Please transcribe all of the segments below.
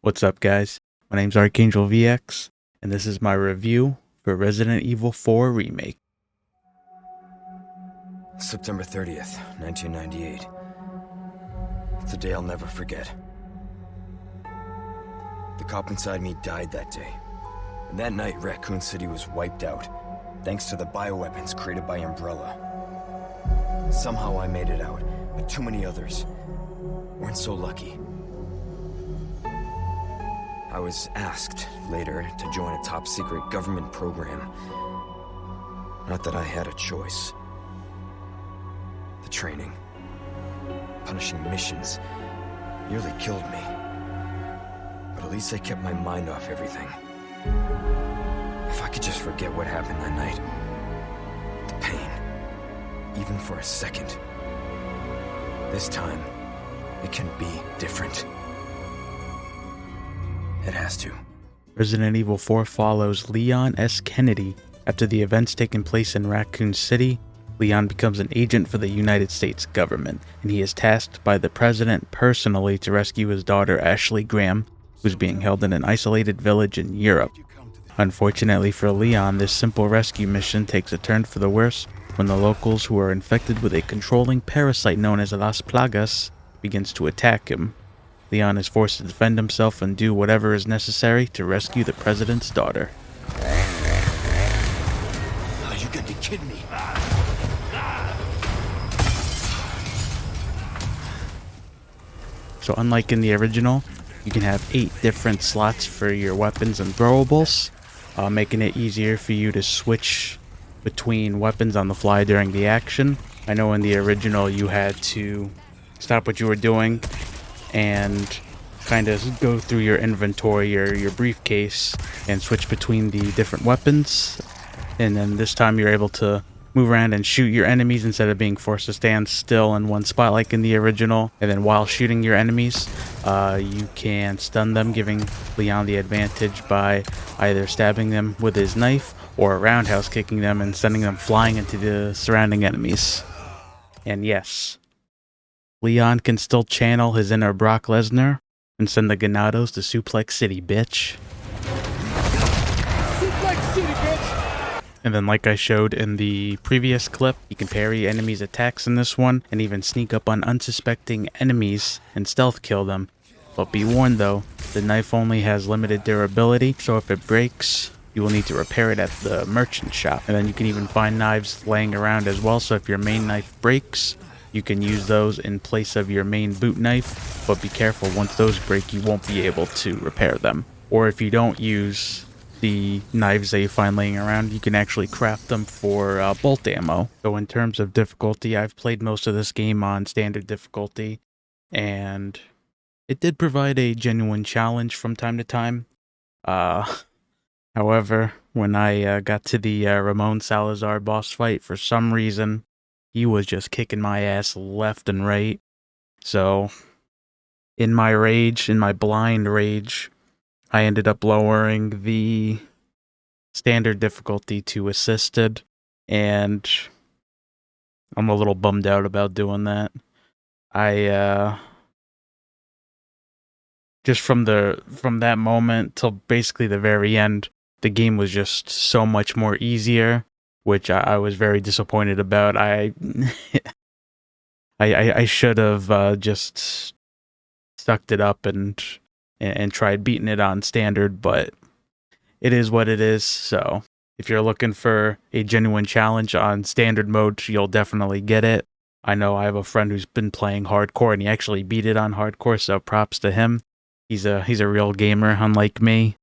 What's up, guys? My name's Archangel VX, and this is my review for Resident Evil 4 Remake. September 30th, 1998. It's a day I'll never forget. The cop inside me died that day. And that night, Raccoon City was wiped out, thanks to the bioweapons created by Umbrella. Somehow I made it out, but too many others weren't so lucky. I was asked later to join a top-secret government program. Not that I had a choice. The training, punishing missions, nearly killed me. But at least I kept my mind off everything. If I could just forget what happened that night, the pain, even for a second. This time, it can be different. It has to. Resident Evil 4 follows Leon S. Kennedy. After the events taking place in Raccoon City, Leon becomes an agent for the United States government, and he is tasked by the president personally to rescue his daughter Ashley Graham, who's being held in an isolated village in Europe. Unfortunately for Leon, this simple rescue mission takes a turn for the worse when the locals, who are infected with a controlling parasite known as Las Plagas, begins to attack him. Leon is forced to defend himself and do whatever is necessary to rescue the president's daughter. Are you going to kid me? So unlike in the original, you can have 8 different slots for your weapons and throwables, making it easier for you to switch between weapons on the fly during the action. I know in the original you had to stop what you were doing and kind of go through your inventory or your briefcase and switch between the different weapons, and then this time you're able to move around and shoot your enemies instead of being forced to stand still in one spot like in the original. And then while shooting your enemies, you can stun them, giving Leon the advantage by either stabbing them with his knife or roundhouse kicking them and sending them flying into the surrounding enemies. And yes, Leon can still channel his inner Brock Lesnar and send the Ganados to Suplex City, bitch. Suplex City, bitch! And then like I showed in the previous clip, you can parry enemies' attacks in this one and even sneak up on unsuspecting enemies and stealth kill them. But be warned though, the knife only has limited durability, so if it breaks, you will need to repair it at the merchant shop. And then you can even find knives laying around as well, so if your main knife breaks, you can use those in place of your main boot knife, but be careful, once those break you won't be able to repair them. Or if you don't use the knives that you find laying around, you can actually craft them for bolt ammo. So in terms of difficulty, I've played most of this game on standard difficulty, and it did provide a genuine challenge from time to time. However, when I got to the Ramon Salazar boss fight, for some reason, he was just kicking my ass left and right. So, in my rage, in my blind rage, I ended up lowering the standard difficulty to assisted, and I'm a little bummed out about doing that. Just from that moment till basically the very end, the game was just so much more easier, which I was very disappointed about. I should have just sucked it up and tried beating it on standard, but it is what it is. So if you're looking for a genuine challenge on standard mode, you'll definitely get it. I know I have a friend who's been playing hardcore and he actually beat it on hardcore, so props to him. He's a real gamer, unlike me.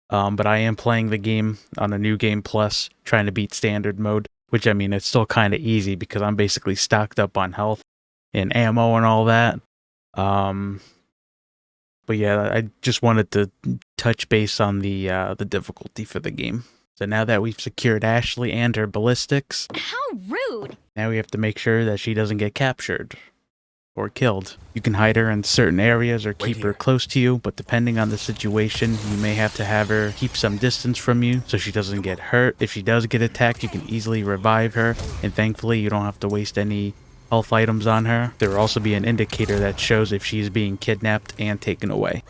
But I am playing the game on a New Game Plus, trying to beat standard mode, which, I mean, it's still kind of easy because I'm basically stocked up on health and ammo and all that. But yeah, I just wanted to touch base on the difficulty for the game. So now that we've secured Ashley and her ballistics, How rude! now we have to make sure that she doesn't get captured or killed. You can hide her in certain areas or keep her close to you, but depending on the situation, you may have to have her keep some distance from you so she doesn't get hurt. If she does get attacked, you can easily revive her, and thankfully you don't have to waste any health items on her. There will also be an indicator that shows if she's being kidnapped and taken away.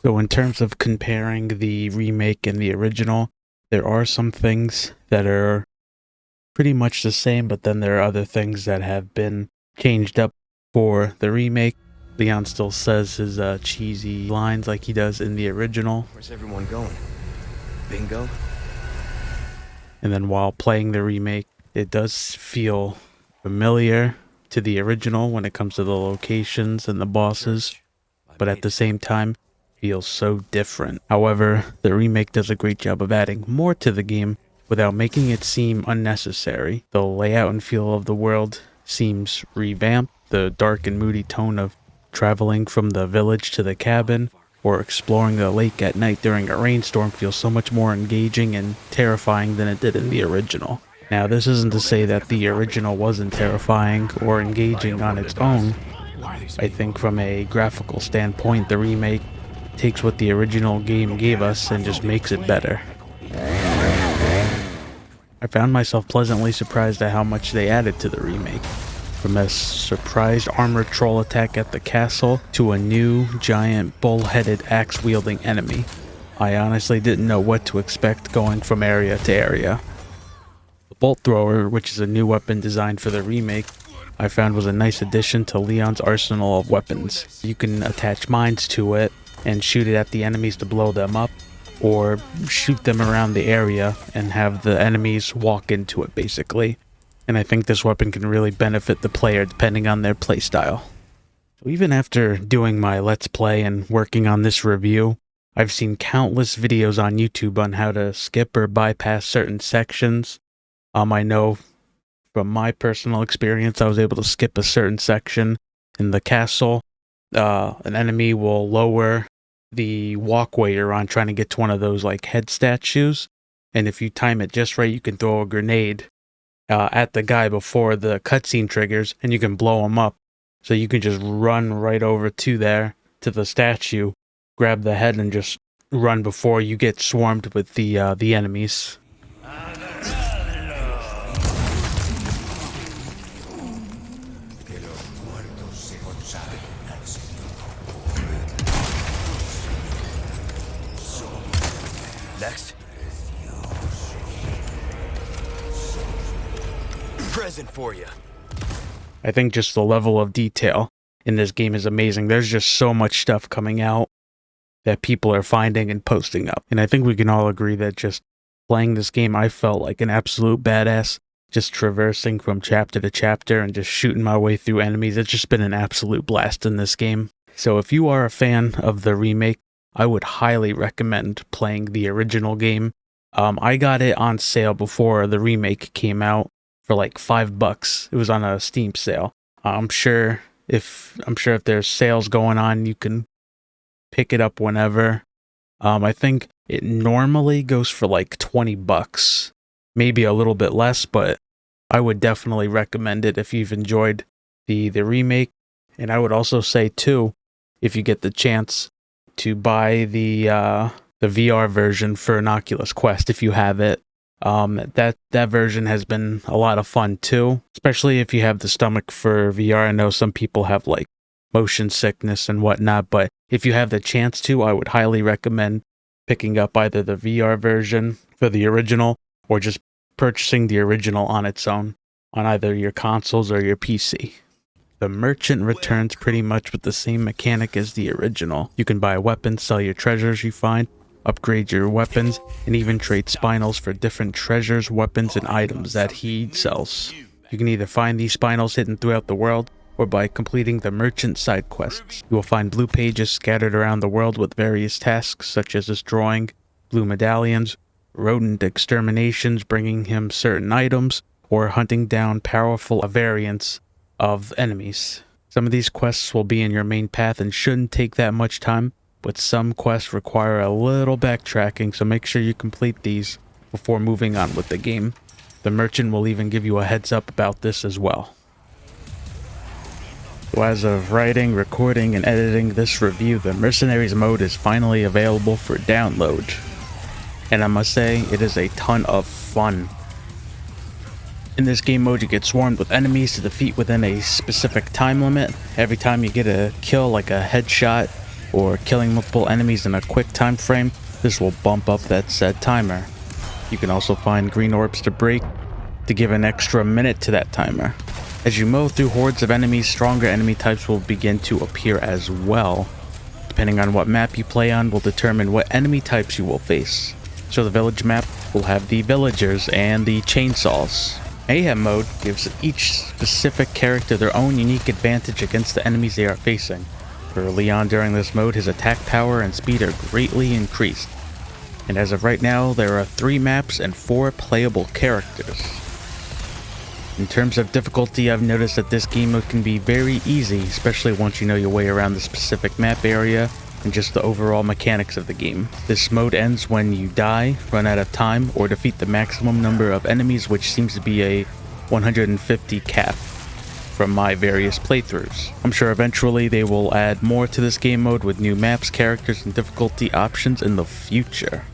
So in terms of comparing the remake and the original, there are some things that are pretty much the same, but then there are other things that have been changed up for the remake. Leon still says his cheesy lines like he does in the original. Where's everyone going? Bingo? And then while playing the remake, it does feel familiar to the original when it comes to the locations and the bosses, but at the same time, feels so different. However, the remake does a great job of adding more to the game without making it seem unnecessary. The layout and feel of the world seems revamped. The dark and moody tone of traveling from the village to the cabin or exploring the lake at night during a rainstorm feels so much more engaging and terrifying than it did in the original. Now, this isn't to say that the original wasn't terrifying or engaging on its own. I think from a graphical standpoint, the remake takes what the original game gave us and just makes it better. I found myself pleasantly surprised at how much they added to the remake. From a surprised armored troll attack at the castle to a new giant bull-headed axe-wielding enemy. I honestly didn't know what to expect going from area to area. The bolt thrower, which is a new weapon designed for the remake, I found was a nice addition to Leon's arsenal of weapons. You can attach mines to it and shoot it at the enemies to blow them up, or shoot them around the area and have the enemies walk into it basically. And I think this weapon can really benefit the player depending on their playstyle. So even after doing my Let's Play and working on this review, I've seen countless videos on YouTube on how to skip or bypass certain sections. I know from my personal experience, I was able to skip a certain section in the castle. An enemy will lower the walkway you're on trying to get to one of those like head statues, and if you time it just right, you can throw a grenade at the guy before the cutscene triggers, and you can blow him up. So you can just run right over to the statue, grab the head, and just run before you get swarmed with the enemies. Next. Present for you. I think just the level of detail in this game is amazing. There's just so much stuff coming out that people are finding and posting up. And I think we can all agree that just playing this game, I felt like an absolute badass, just traversing from chapter to chapter and just shooting my way through enemies. It's just been an absolute blast in this game. So if you are a fan of the remake, I would highly recommend playing the original game. I got it on sale before the remake came out for like $5. It was on a Steam sale. I'm sure if there's sales going on, you can pick it up whenever. I think it normally goes for like $20, maybe a little bit less, but I would definitely recommend it if you've enjoyed the remake. And I would also say too, if you get the chance to buy the VR version for an Oculus Quest if you have it. That version has been a lot of fun too, especially if you have the stomach for VR. I know some people have like motion sickness and whatnot, but if you have the chance to, I would highly recommend picking up either the VR version for the original or just purchasing the original on its own on either your consoles or your PC. The merchant returns pretty much with the same mechanic as the original. You can buy weapons, sell your treasures you find, upgrade your weapons, and even trade spinels for different treasures, weapons, and items that he sells. You can either find these spinels hidden throughout the world, or by completing the merchant side quests. You will find blue pages scattered around the world with various tasks such as destroying blue medallions, rodent exterminations bringing him certain items, or hunting down powerful variants of enemies. Some of these quests will be in your main path and shouldn't take that much time, but some quests require a little backtracking, so make sure you complete these before moving on with the game. The merchant will even give you a heads up about this as well. So as of writing, recording, and editing this review, the Mercenaries mode is finally available for download. And I must say, it is a ton of fun. In this game mode, you get swarmed with enemies to defeat within a specific time limit. Every time you get a kill, like a headshot, or killing multiple enemies in a quick time frame, this will bump up that said timer. You can also find green orbs to break to give an extra minute to that timer. As you mow through hordes of enemies, stronger enemy types will begin to appear as well. Depending on what map you play on will determine what enemy types you will face. So the village map will have the villagers and the chainsaws. Mayhem mode gives each specific character their own unique advantage against the enemies they are facing. For Leon during this mode, his attack power and speed are greatly increased. And as of right now, there are 3 maps and 4 playable characters. In terms of difficulty, I've noticed that this game mode can be very easy, especially once you know your way around the specific map area and just the overall mechanics of the game. This mode ends when you die, run out of time, or defeat the maximum number of enemies, which seems to be a 150 cap from my various playthroughs. I'm sure eventually they will add more to this game mode with new maps, characters, and difficulty options in the future.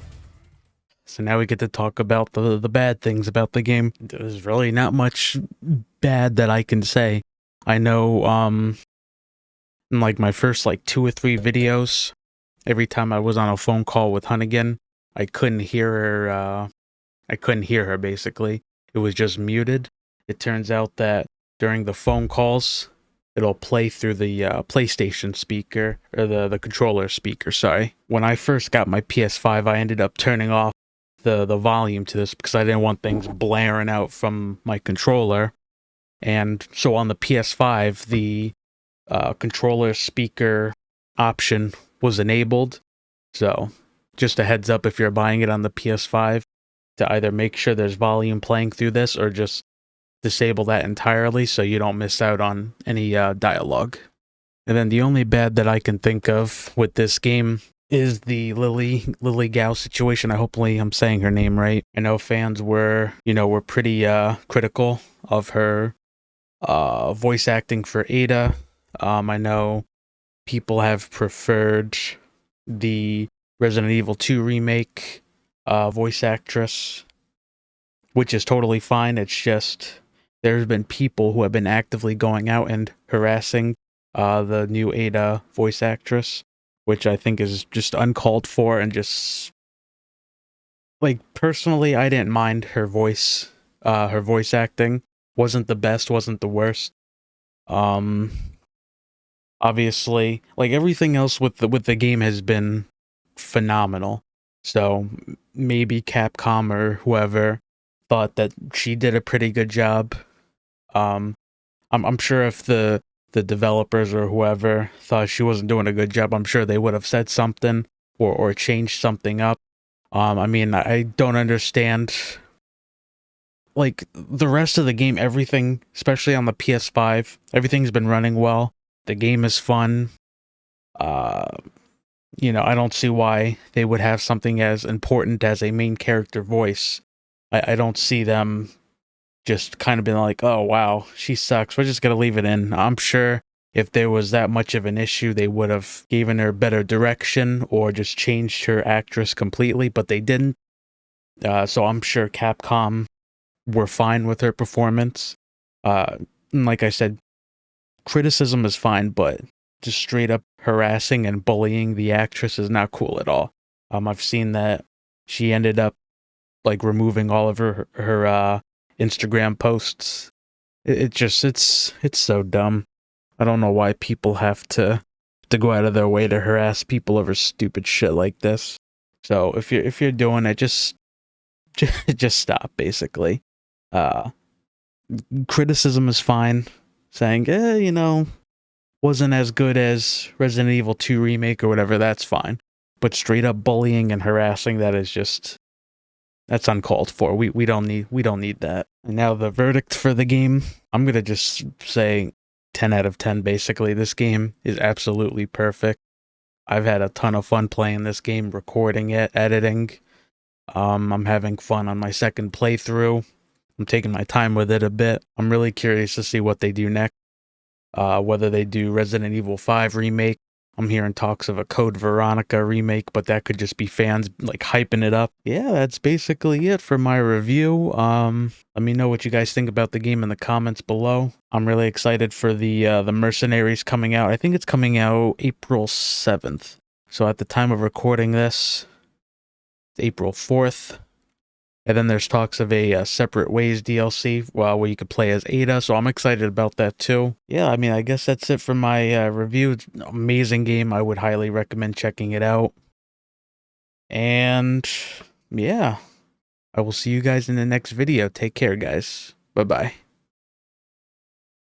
So now we get to talk about the bad things about the game. There's really not much bad that I can say. I know, in like my first 2 or 3 videos, every time I was on a phone call with Hunnigan, I couldn't hear her basically. It was just muted. It turns out that during the phone calls, it'll play through the PlayStation speaker, or the controller speaker, sorry. When I first got my PS5, I ended up turning off the volume to this because I didn't want things blaring out from my controller. And so on the PS5, the controller speaker option was enabled. So just a heads up if you're buying it on the PS5 to either make sure there's volume playing through this or just disable that entirely so you don't miss out on any dialogue. And then the only bad that I can think of with this game is the Lily Gao situation. Hopefully I'm saying her name right. I know fans were pretty critical of her voice acting for Ada. I know people have preferred the Resident Evil 2 remake voice actress, which is totally fine. It's just there's been people who have been actively going out and harassing the new Ada voice actress, which I think is just uncalled for, and just personally, I didn't mind her voice acting. Wasn't the best, wasn't the worst. Obviously, everything else with the game has been phenomenal. So maybe Capcom or whoever thought that she did a pretty good job. I'm sure if the developers or whoever thought she wasn't doing a good job, I'm sure they would have said something or changed something up. I don't understand. The rest of the game, everything, especially on the PS5, everything's been running well. The game is fun. I don't see why they would have something as important as a main character voice. I don't see them just kind of being like, oh wow, she sucks, we're just gonna leave it in. I'm sure if there was that much of an issue, they would have given her better direction or just changed her actress completely, but they didn't. So I'm sure Capcom were fine with her performance. Like I said, criticism is fine, but just straight up harassing and bullying the actress is not cool at all. I've seen that she ended up removing all of her Instagram posts. It's so dumb. I don't know why people have to go out of their way to harass people over stupid shit like this. So if you're doing it, just stop, basically. Criticism is fine. Saying, wasn't as good as Resident Evil 2 Remake or whatever, that's fine. But straight up bullying and harassing, that's uncalled for. We don't need that. And now the verdict for the game, I'm gonna just say 10 out of 10 basically. This game is absolutely perfect. I've had a ton of fun playing this game, recording it, editing. I'm having fun on my second playthrough. I'm taking my time with it a bit. I'm really curious to see what they do next. Whether they do Resident Evil 5 Remake I'm hearing talks of a Code Veronica remake, but that could just be fans like hyping it up. Yeah, that's basically it for my review. Let me know what you guys think about the game in the comments below. I'm really excited for the Mercenaries coming out. I think it's coming out April 7th. So at the time of recording this, it's April 4th. And then there's talks of a Separate Ways DLC, where you could play as Ada, so I'm excited about that too. Yeah, I mean, I guess that's it for my review. It's an amazing game. I would highly recommend checking it out. And yeah, I will see you guys in the next video. Take care, guys. Bye-bye.